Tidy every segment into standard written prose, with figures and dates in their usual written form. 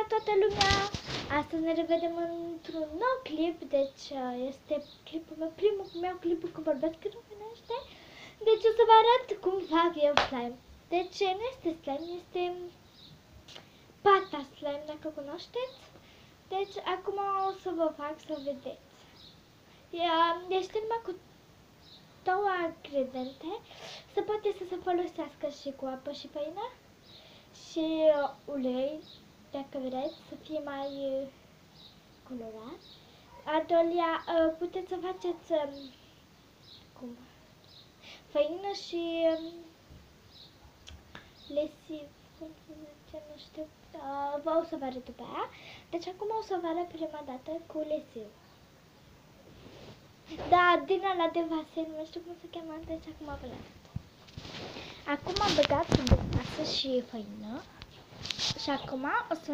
Bună toată lumea! Astăzi ne revedem într-un nou clip, deci este clipul meu, primul meu clip cu vorbesc în românește. Deci o să vă arăt cum fac eu slime. Deci nu este slime, este pata slime, dacă o cunoașteți. Deci acum o să vă fac să vedeți. Este numai cu două ingrediente, se poate să se folosească și cu apă și făină și ulei, dacă vreți să fie mai colorat. Al doilea, puteți să faceți făină și lesiv, cum se zice, nu știu, o să vă arăt după aia. Deci acum o să vă arăt prima dată cu lesiv. Da, din ăla de vase, nu știu cum se cheamă, deci acum vă arăt. Acum am băgat în vasă și făină și acum o să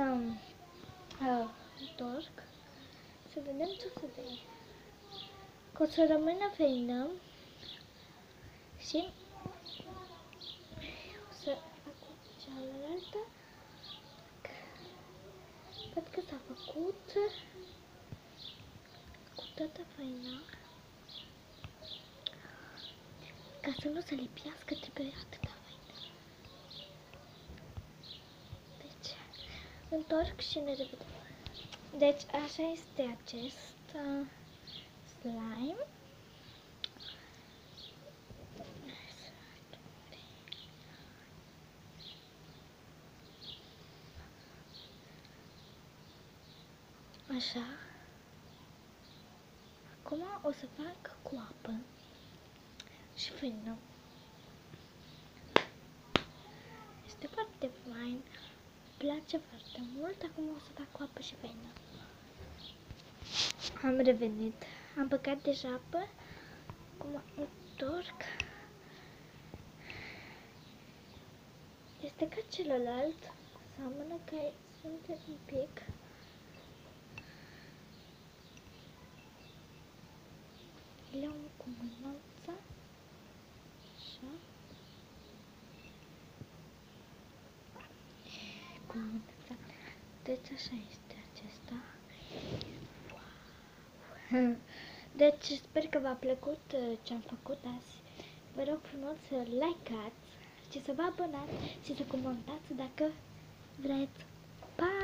întorc să vedem ce o să dea. Că o să rămână făină și o să fac cu cealaltă. Văd că s-a făcut cu toată făina. Ca să nu se lipească, trebuie atâta făină. Deci, întorc și ne revedem. Deci, așa este acest slime. Așa. Acum o să fac cu apă și făină. Este foarte fain. Îmi place foarte mult. Acum o să fac cu apă și făină. Am revenit. Am băgat deja apă. Acum întorc. Este ca celălalt. Seamănă că sunt un pic. Le iau cu mânuța. Așa. Cu mânuța. Deci așa este acesta. Wow. Deci sper că v-a plăcut ce am făcut azi. Vă rog frumos să like-ați și să vă abonați și să comentați dacă vreți. Pa!